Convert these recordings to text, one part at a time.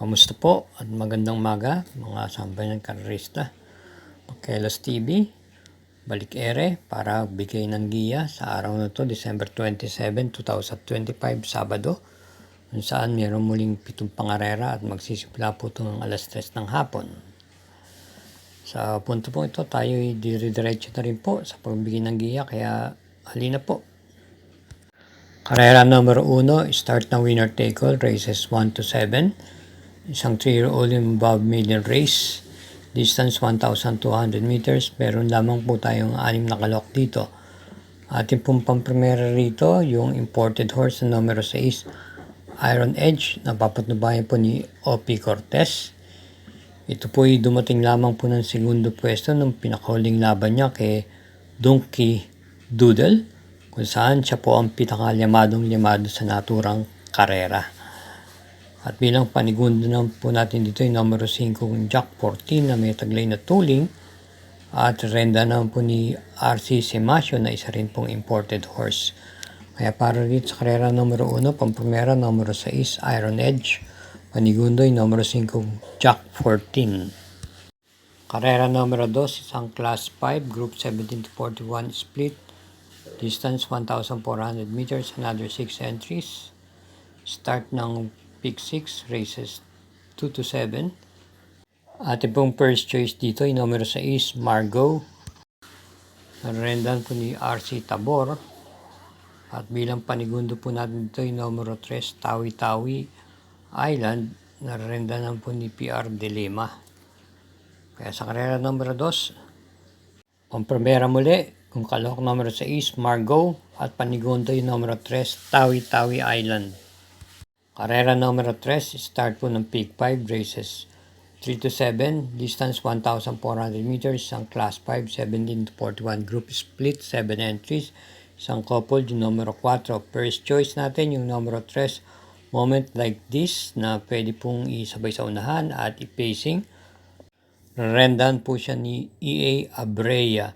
Kamusta po at magandang umaga mga sambayan karerista. Pakelos TV, balik ere para bigay ng giya sa araw na to, December 27, 2025, Sabado, kung saan mayroon muling 7 pangarera at magsisimula po ito ng alas 3 ng hapon. Sa punto po ito, tayo dire-diretso na rin po sa pagbigay ng giya, kaya halina po. Karera numero 1, start ng winner take all, races 1 to 7. Isang 3-year-old and above maiden race. Distance 1,200 meters. Meron lamang po tayong 6 na kalok dito. Ating pong pamprimera rito, yung imported horse na numero 6, Iron Edge, na papatnubayan po ni O.P. Cortez. Ito po ay dumating lamang po ng segundo pwesto ng pinakahuling laban niya kay Donkey Doodle, kung saan siya po ang pinakalyamado sa naturang karera. At bilang panigundo na po natin dito yung numero 5, Jack 14 na may taglay na tuling. At renda naman po ni RC Semasio na isa rin pong imported horse. Kaya para dito sa karera numero 1, pamprimera numero 6, Iron Edge. Panigundo yung numero 5, Jack 14. Karera numero 2, isang class 5, group 17 to 41 split. Distance 1,400 meters, another 6 entries. Start ng Pick 6, races 2 to 7. Ating pong first choice dito ay numero 6, Margo. Narendan po ni RC Tabor. At bilang panigundo po natin dito ay numero 3, Tawi-Tawi Island. Narendan po ni PR Dilema. Kaya sa karera numero 2, pamprimera muli, kung kalok numero 6, Margo. At panigundo yung numero 3, Tawi-Tawi Island. Karera numero 3, start po ng Pick 5, races 3 to 7, distance 1,400 meters, isang class 5, 17 to 41 group split, 7 entries, isang couple, yung numero 4. First choice natin yung numero 3, Moment Like This, na pwede pong isabay sa unahan at i-pacing. Rendan po siya ni EA Abreya.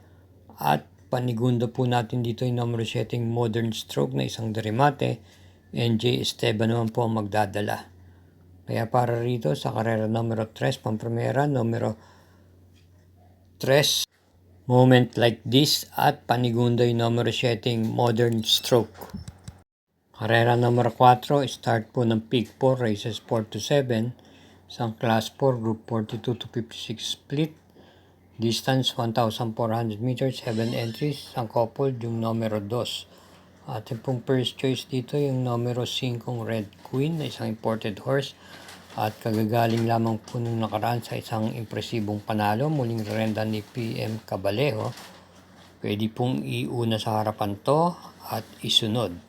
At panigundo po natin dito yung numero 7, Modern Stroke, na isang derimate. NJ Esteban naman po ang magdadala. Kaya para rito sa karera numero 3, pamprimera numero 3, Moment Like This, at panigundo yung numero 7, Modern Stroke. Karera numero 4, start po ng Pick 4, races 4 to 7, isang class 4, group 42 to 56 split, distance 1,400 meters, 7 entries, isang couple, yung numero 2. Ating pong first choice dito yung numero 5, Red Queen, na isang imported horse. At kagagaling lamang po nung nakaraan sa isang impresibong panalo, muling renda ni PM Cabalejo. Pwede pong iuna sa harapan to at isunod.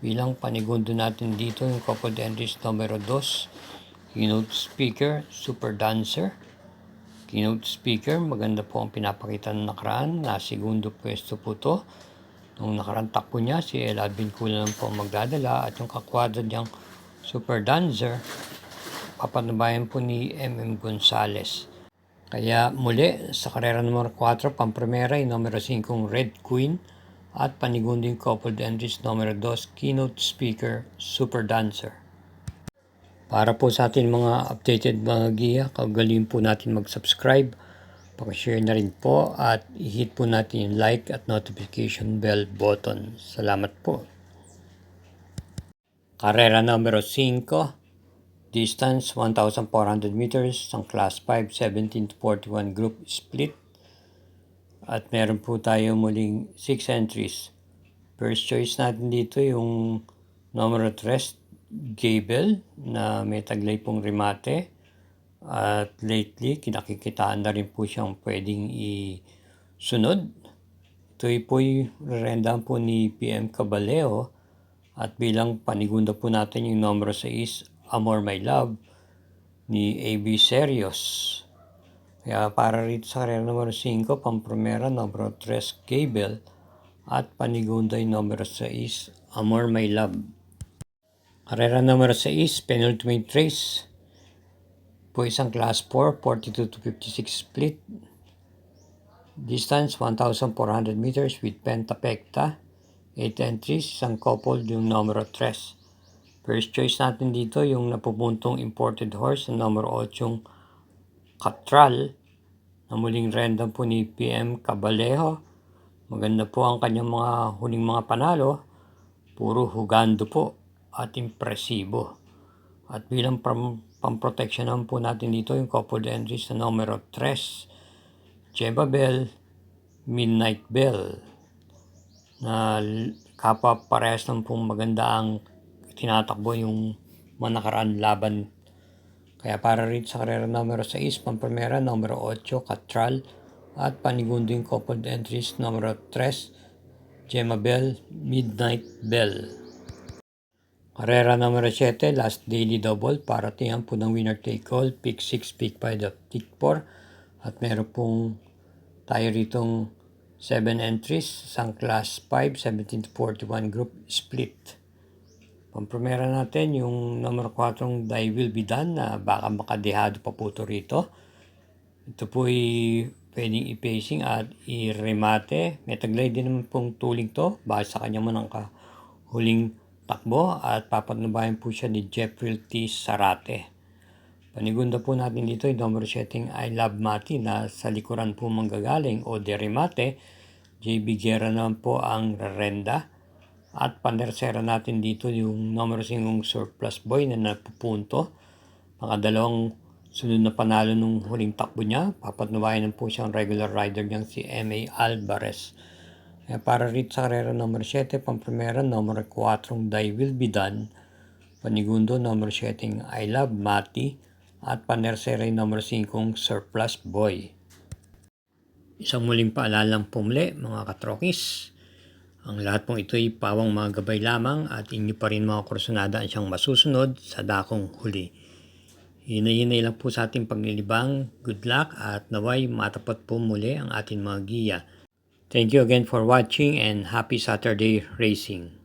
Bilang panigundo natin dito yung coupled entries numero 2, Keynote Speaker, Super Dancer. Keynote Speaker, maganda po ang pinapakita ng nakaraan, na segundo pwesto po to. Nung nakarang takbo niya, si El Alvin Cula lang po magdadala, at yung kakwadro niyang Super Dancer, papanabayan po ni MM Gonzales. Kaya muli, sa karera numero 4, pamprimera yung numero 5, Red Queen, at panigundo yung coupled entries numero 2, Keynote Speaker, Super Dancer. Para po sa ating mga updated mga giya, kagaling po natin mag-subscribe, pag-share na rin po, at i-hit po natin yung like at notification bell button. Salamat po. Karera numero 5, distance 1,400 meters, ang class 5, 17 to 41 group split. At meron po tayo muling 6 entries. First choice natin dito yung numero 3, Gable, na may taglay pong remate. At lately, kinakikitaan na rin po siyang pwedeng isunod. Ito po'y rerendaan po ni PM Cabalejo. At bilang panigundo po natin yung numero 6, Amor My Love, ni AB Serios. Kaya para rito sa karera numero 5, pamprimera numero 3, Gable, at panigundo yung numero 6, Amor My Love. Karera numero 6, penultimate race po, isang class 4, 42 to 56 split. Distance 1,400 meters with pentapekta. 8 entries, isang couple, yung numero 3. First choice natin dito yung napupuntong imported horse na number 8 Catral na muling random po ni PM Cabalejo. Maganda po ang kanyang mga huling mga panalo. Puro hugando po at impresibo. At bilang pamproteksyonan po natin dito yung coupled entries na numero 3 Jeba Bell, Midnight Bell na kapwa parehas lang pong maganda ang tinatakbo yung mga nakaraan laban. Kaya para rin sa karera numero 6, pamprimera numero 8, Catral, at panigundo yung coupled entries numero 3, Gemma Bell, Midnight Bell. Karera numero 7, last daily double, para tingnan po ng winner take all, pick 6, pick 5, at pick 4. At meron pong tayo ritong 7 entries, isang class 5, 17 to 41 group split. Pamprimera natin yung numero 4, Die Will Be Done, na baka makadehado pa po ito rito. Ito po ay pwedeng i-pacing at i-remate. May taglay din naman pong tuling to, base sa kanyang manang huling takbo, at papatnubayan po siya ni Jeffrey T. Sarate. Panigunda po natin dito yung numero 7, I Love Mati, na sa likuran po manggagaling o de remate. JB Guerra naman po ang rerenda. At panersera natin dito yung numero 5 Surplus Boy na napupunto. Nakadalawang sunod na panalo nung huling takbo niya. Papatnubayan po siyang regular rider niyang si M.A. Alvarez. Kaya para rin sa karera numero 7, pamprimera numero 4 Die Will Be Done. Panigundo numero 7 I Love Mati. At panersera numero 5 Surplus Boy. Isang muling paalalang pumuli mga katrokis. Ang lahat pong ito ay pawang mga gabay lamang at inyo pa rin mga kursunada ang siyang masusunod sa dakong huli. Hinay-hinay lang po sa ating paglilibang. Good luck at naway matapat po muli ang ating mga giya. Thank you again for watching and happy Saturday racing.